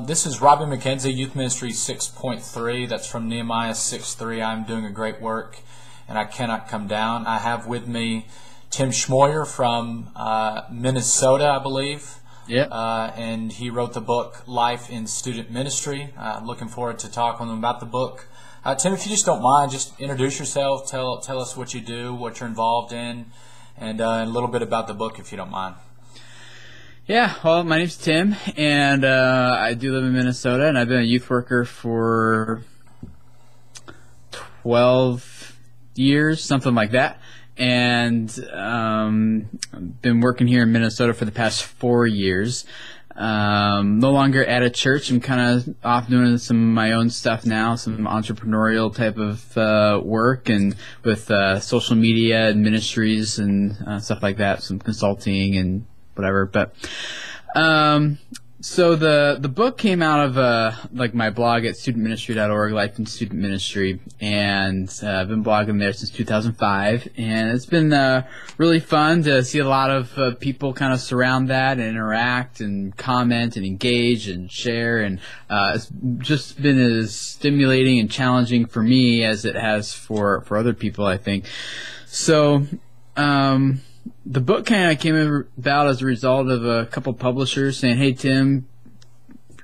This is Robbie McKenzie, Youth Ministry 6.3. That's from Nehemiah 6:3. I'm doing a great work, and I cannot come down. I have with me Tim Schmoyer from Minnesota, I believe. Yeah. And he wrote the book Life in Student Ministry. Looking forward to talking with him about the book. Tim, if you just don't mind, just introduce yourself. Tell us what you do, what you're involved in, and a little bit about the book, if you don't mind. Yeah, well, my name's Tim, and I do live in Minnesota, and I've been a youth worker for 12 years, something like that, and been working here in Minnesota for the past 4 years. No longer at a church. I'm kind of off doing some of my own stuff now, some entrepreneurial type of work, and with social media and ministries and stuff like that, some consulting and whatever. But so the book came out of like my blog at studentministry.org, Life in Student Ministry, and I've been blogging there since 2005, and it's been really fun to see a lot of people kind of surround that and interact and comment and engage and share, and it's just been as stimulating and challenging for me as it has for other people, I think. So the book kind of came about as a result of a couple publishers saying, "Hey, Tim,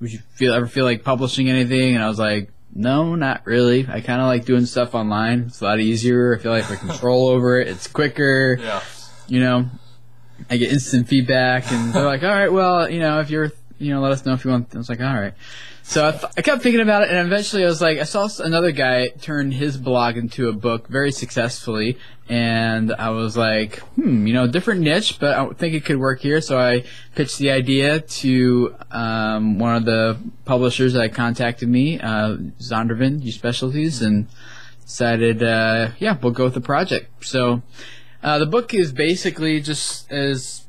would you ever feel like publishing anything?" And I was like, "No, not really. I kind of like doing stuff online. It's a lot easier. I feel like I have control over it. It's quicker. Yeah. You know, I get instant feedback." And they're like, "All right, well, if you're, let us know if you want." I was like, "All right." So I kept thinking about it, and eventually I was like, I saw another guy turn his blog into a book very successfully, and I was like, different niche, but I think it could work here. So I pitched the idea to one of the publishers that contacted me, Zondervan, Youth Specialties, and decided, we'll go with the project. So the book is basically just as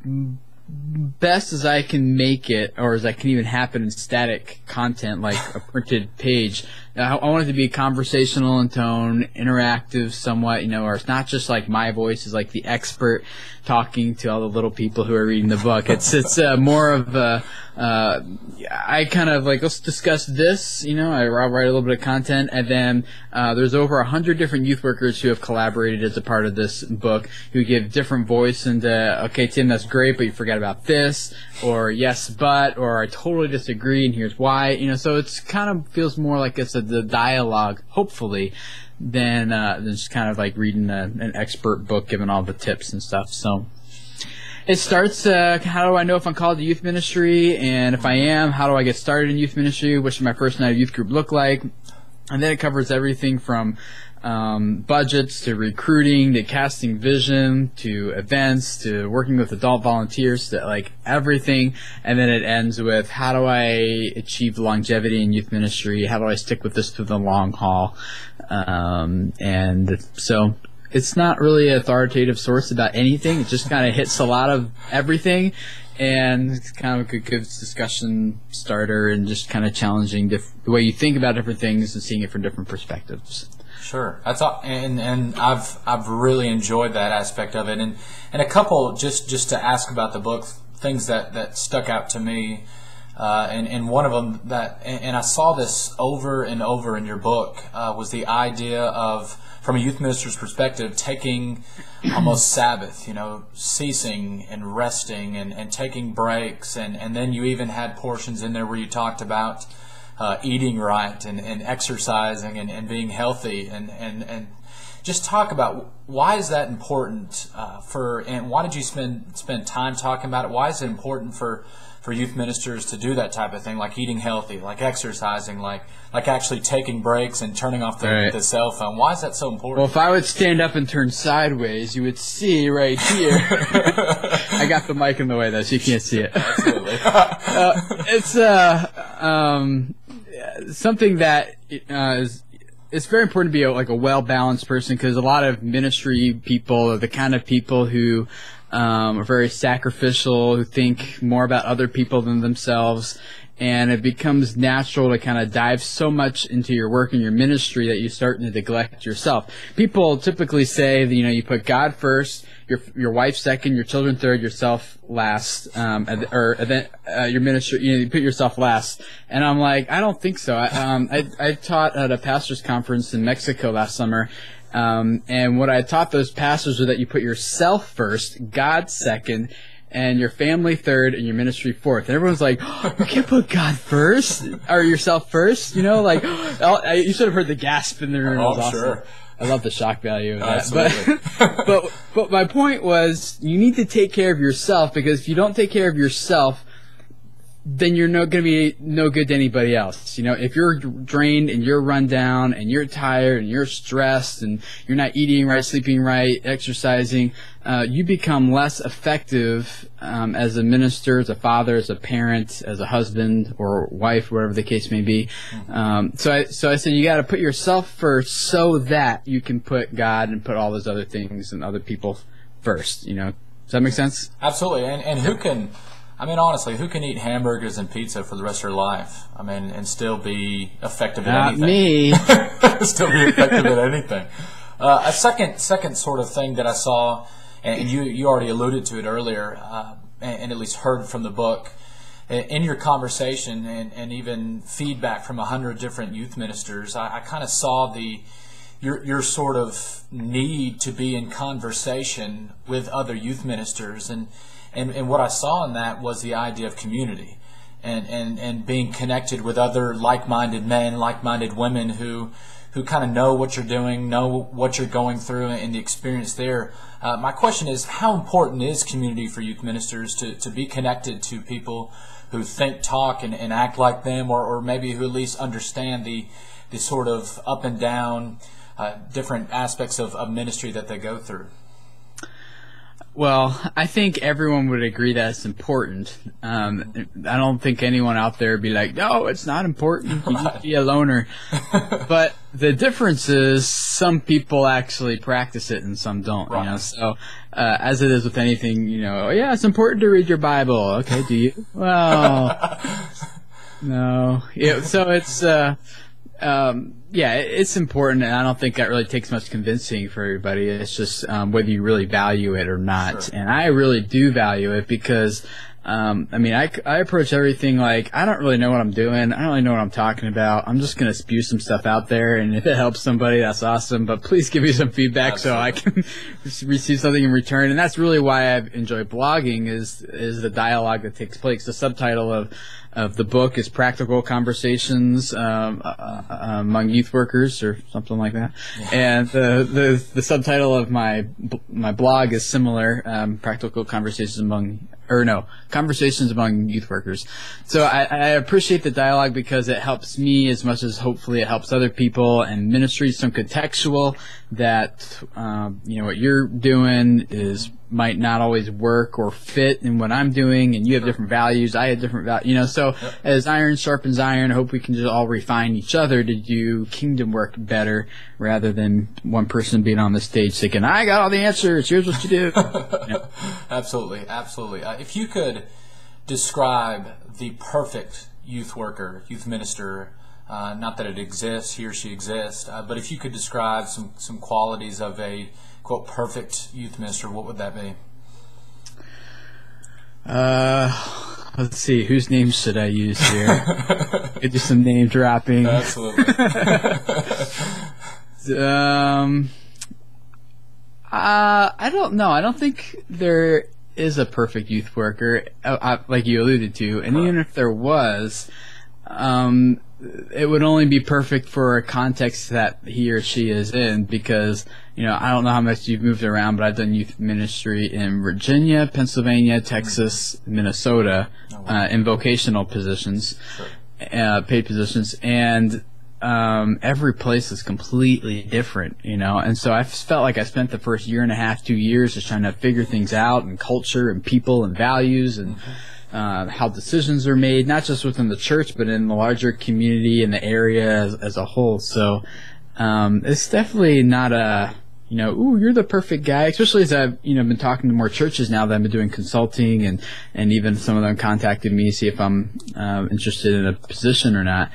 best as I can make it, or as I can even happen in static content like a printed page. I want it to be conversational in tone, interactive somewhat, or it's not just like my voice is like the expert talking to all the little people who are reading the book. It's more of a I kind of like, let's discuss this, I'll write a little bit of content, and then there's over 100 different youth workers who have collaborated as a part of this book, who give different voice into, okay, Tim, that's great, but you forgot about this, or yes, but, or I totally disagree, and here's why, so it's kind of feels more like it's the dialogue, hopefully, than just kind of like reading an expert book, giving all the tips and stuff. So it starts, how do I know if I'm called to youth ministry? And if I am, how do I get started in youth ministry? What should my first night of youth group look like? And then it covers everything from budgets to recruiting to casting vision to events to working with adult volunteers to like everything. And then it ends with, how do I achieve longevity in youth ministry? How do I stick with this to the long haul? And so it's not really an authoritative source about anything. It just kind of hits a lot of everything, and it's kind of a good discussion starter and just kind of challenging the way you think about different things and seeing it from different perspectives. Sure, that's all, and I've really enjoyed that aspect of it, and a couple just to ask about the book, things that stuck out to me, and one of them and I saw this over and over in your book, was the idea of, from a youth minister's perspective, taking almost Sabbath, ceasing and resting and taking breaks, and then you even had portions in there where you talked about eating right and exercising and being healthy, and just talk about why is that important and why did you spend time talking about it? Why is it important for youth ministers to do that type of thing, like eating healthy, like exercising, like actually taking breaks and turning off the cell phone? Why is that so important? Well, if I would stand up and turn sideways, you would see right here. I got the mic in the way, though, so you can't see it. Absolutely. It's something that it's very important to be a well-balanced person, because a lot of ministry people are the kind of people who are very sacrificial, who think more about other people than themselves, and it becomes natural to kind of dive so much into your work and your ministry that you start to neglect yourself. People typically say that, you put God first, your wife second, your children third, yourself last, or then your ministry, you put yourself last. And I'm like, I don't think so. I taught at a pastors conference in Mexico last summer. And what I taught those pastors was that you put yourself first, God second, and your family third, and your ministry fourth. And everyone's like, oh, you can't put God first or yourself first, like you should have heard the gasp in the room. Oh, awesome. Sure. I love the shock value of that. Absolutely. But my point was, you need to take care of yourself, because if you don't take care of yourself, then you're not going to be no good to anybody else. If you're drained and you're run down and you're tired and you're stressed and you're not eating right, sleeping right, exercising, you become less effective as a minister, as a father, as a parent, as a husband or wife, whatever the case may be. So I said you got to put yourself first so that you can put God and put all those other things and other people first. Does that make sense? Absolutely. And who can? Honestly, who can eat hamburgers and pizza for the rest of their life? And still be effective at anything? Not me. Still be effective at anything. A second sort of thing that I saw, and you already alluded to it earlier, and at least heard from the book, in your conversation and even feedback from 100 different youth ministers, I kind of saw your sort of need to be in conversation with other youth ministers, and what I saw in that was the idea of community and being connected with other like-minded men, like-minded women who kind of know what you're doing, know what you're going through, and the experience there. My question is, how important is community for youth ministers to be connected to people who think, talk, and act like them, or maybe who at least understand the sort of up and down different aspects of ministry that they go through? Well, I think everyone would agree that it's important. I don't think anyone out there would be like, no, it's not important. You need to be a loner. But the difference is some people actually practice it and some don't. Right. So as it is with anything, yeah, it's important to read your Bible. Okay, do you? Well, no. So it's yeah, it's important, and I don't think that really takes much convincing for everybody. It's just whether you really value it or not. Sure. And I really do value it because, I approach everything like, I don't really know what I'm doing. I don't really know what I'm talking about. I'm just going to spew some stuff out there, and if it helps somebody, that's awesome. But please give me some feedback. Absolutely. So I can receive something in return. And that's really why I enjoy blogging is the dialogue that takes place. The subtitle of the book is Practical Conversations among Youth Workers, or something like that. Yeah. And the subtitle of my blog is similar, Practical Conversations Conversations among Youth Workers. So I appreciate the dialogue because it helps me as much as hopefully it helps other people, and ministry some contextual that what you're doing might not always work or fit in what I'm doing, and you have different values, I have different values, so yep. As iron sharpens iron, I hope we can just all refine each other to do kingdom work better, rather than one person being on the stage thinking, I got all the answers, here's what you do. Yeah. Absolutely. If you could describe the perfect youth worker, youth minister, not that it exists, he or she exists, but if you could describe some qualities of a quote perfect youth minister, what would that be? Let's see, whose names should I use here? Could do some name dropping. Absolutely. I don't know. I don't think there is a perfect youth worker, like you alluded to, and even if there was, it would only be perfect for a context that he or she is in, because I don't know how much you've moved around, but I've done youth ministry in Virginia, Pennsylvania, Texas, Minnesota, in vocational positions, sure. Paid positions, and every place is completely different, and so I felt like I spent the first year and a half, 2 years just trying to figure things out, and culture and people and values and how decisions are made, not just within the church, but in the larger community and the area as a whole. So it's definitely not a, ooh, you're the perfect guy, especially as I've, been talking to more churches now that I've been doing consulting, and even some of them contacted me to see if I'm interested in a position or not.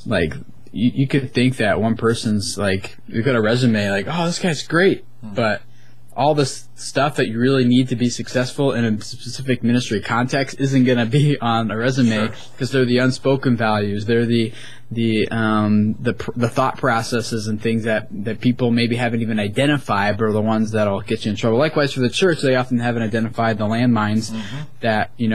Like, you could think that one person's like, you've got a resume like, oh, this guy's great, but all this stuff that you really need to be successful in a specific ministry context isn't going to be on a resume, because they're the unspoken values. They're the thought processes and things that people maybe haven't even identified, but are the ones that'll get you in trouble. Likewise for the church, they often haven't identified the landmines that, they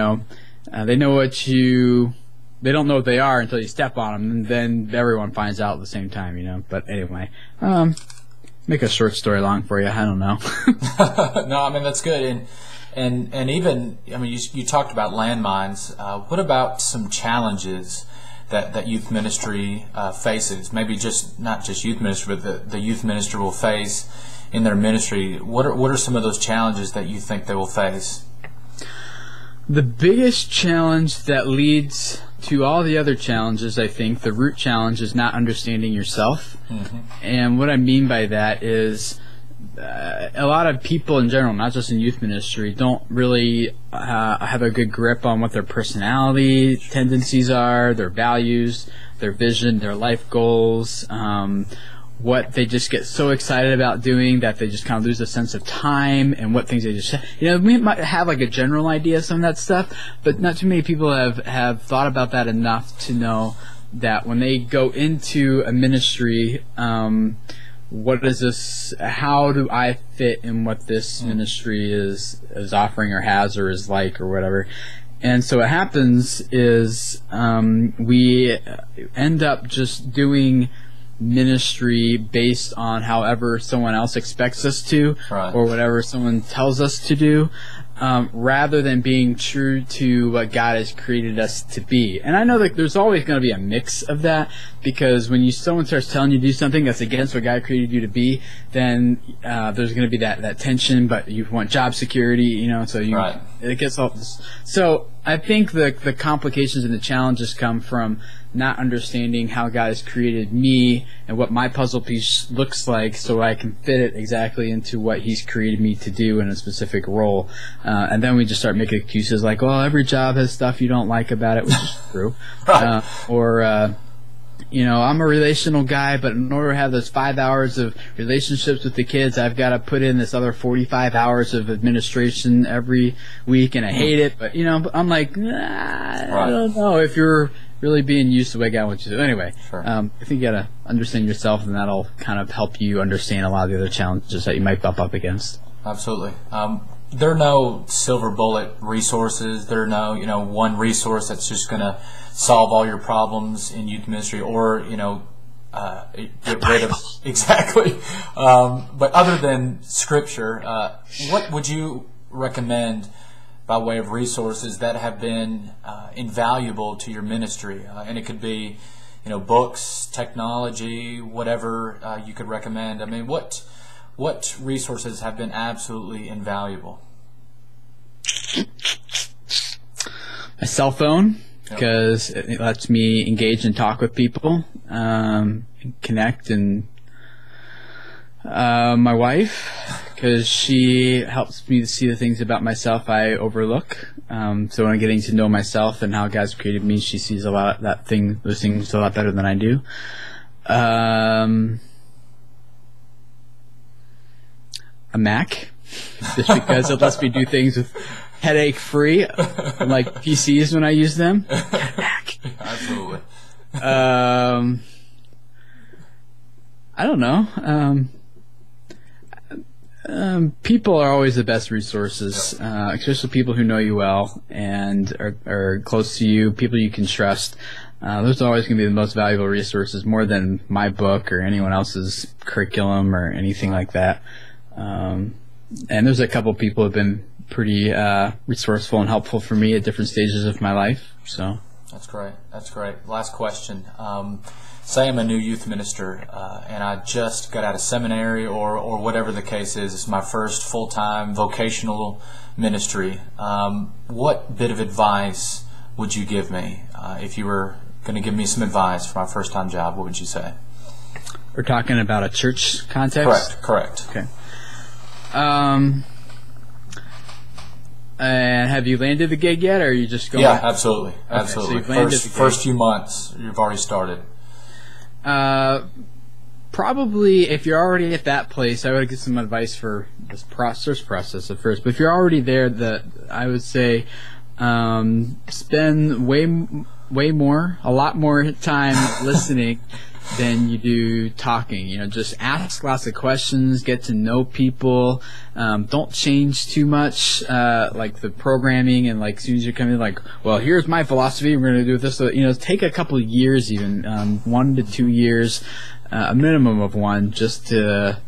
don't know what they are until you step on them, and then everyone finds out at the same time, But anyway, make a short story long for you. I don't know. No, I mean, that's good. And even, I mean, you talked about landmines. What about some challenges that youth ministry faces? Maybe not just youth ministry, but the youth minister will face in their ministry. What are some of those challenges that you think they will face? The biggest challenge that leads to all the other challenges, I think, the root challenge is not understanding yourself. And what I mean by that is a lot of people in general, not just in youth ministry, don't really have a good grip on what their personality tendencies are, their values, their vision, their life goals, what they just get so excited about doing that they just kind of lose a sense of time, and what things they just, we might have like a general idea of some of that stuff, but not too many people have thought about that enough to know that when they go into a ministry, what is this, how do I fit in what this ministry is offering or has or is like or whatever. And so what happens is we end up just doing ministry based on however someone else expects us to, or whatever someone tells us to do, rather than being true to what God has created us to be. And I know that there's always going to be a mix of that, because when someone starts telling you to do something that's against what God created you to be, then there's going to be that tension, but you want job security, so it gets all this. So I think the complications and the challenges come from not understanding how God has created me and what my puzzle piece looks like, so I can fit it exactly into what He's created me to do in a specific role. And then we just start making excuses like, well, every job has stuff you don't like about it, which is true. I'm a relational guy, but in order to have those 5 hours of relationships with the kids, I've got to put in this other 45 hours of administration every week, and I hate it. But, I'm like, I don't know if you're really being used to what God wants you to do. Anyway, I think you got to understand yourself, and that'll kind of help you understand a lot of the other challenges that you might bump up against. Absolutely. There are no silver bullet resources. There are no, one resource that's just going to solve all your problems in youth ministry, or, get rid of exactly. But other than Scripture, what would you recommend by way of resources that have been invaluable to your ministry? And it could be, books, technology, whatever you could recommend. I mean, what resources have been absolutely invaluable? A cell phone, because it lets me engage and talk with people, connect, and my wife, because she helps me to see the things about myself I overlook. So when I'm getting to know myself and how God's created me, she sees those things a lot better than I do. A Mac, just because it lets me do things with headache-free, like PCs when I use them. Mac. Absolutely. I don't know. People are always the best resources, especially people who know you well and are close to you, people you can trust. Those are always going to be the most valuable resources, more than my book or anyone else's curriculum or anything like that. And there's a couple people who have been pretty resourceful and helpful for me at different stages of my life. So that's great. Last question. Say I'm a new youth minister, and I just got out of seminary or whatever the case is. It's my first full-time vocational ministry. What bit of advice would you give me? If you were going to give me some advice for my first-time job, what would you say? We're talking about a church context? Correct. Okay. And have you landed the gig yet, or are you just going? Yeah, absolutely. So first few months, you've already started. Probably, if you're already at that place, I would get some advice for this process at first. But if you're already there, I would say spend a lot more time listening than you do talking. Just ask lots of questions, get to know people. Don't change too much, like the programming, and like as soon as you're coming, like, well, here's my philosophy, we're going to do this. So, take a couple of years, even 1 to 2 years, a minimum of one, just to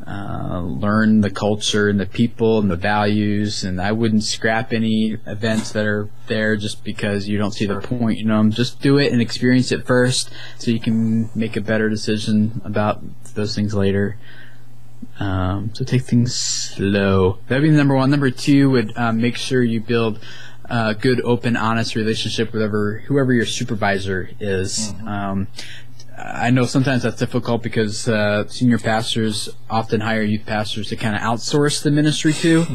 learn the culture and the people and the values. And I wouldn't scrap any events that are there just because you don't see the point. Just do it and experience it first, so you can make a better decision about those things later. So take things slow. That'd be number one. Number two would make sure you build a good, open, honest relationship with whoever your supervisor is. I know sometimes that's difficult because senior pastors often hire youth pastors to kind of outsource the ministry to.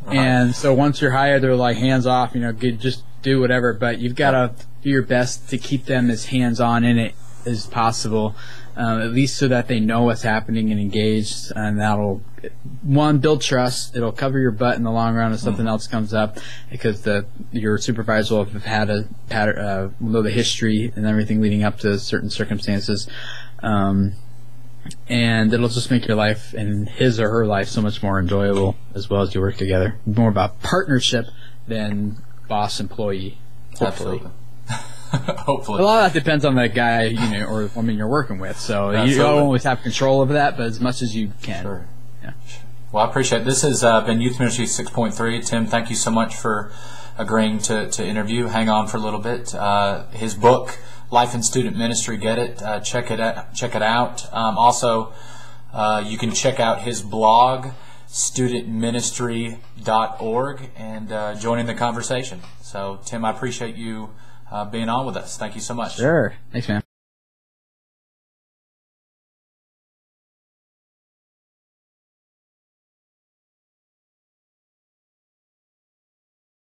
Right. And so once you're hired, they're like hands off, just do whatever. But you've got to do your best to keep them as hands-on in it as possible, at least so that they know what's happening and engaged. And that'll, one, build trust. It'll cover your butt in the long run if something else comes up, because your supervisor will have had a pattern, know the history and everything leading up to certain circumstances. And it'll just make your life and his or her life so much more enjoyable as well as you work together. More about partnership than boss-employee, hopefully. Absolutely. Hopefully. A lot of that depends on the guy, or woman you're working with. So you don't always have control of that, but as much as you can. Sure. Yeah. Well, I appreciate it. This has been Youth Ministry 6.3. Tim, thank you so much for agreeing to interview. Hang on for a little bit. His book, Life in Student Ministry, get it. Check it out. Also, you can check out his blog, studentministry.org, and join in the conversation. So, Tim, I appreciate you being on with us. Thank you so much. Sure. Thanks, man.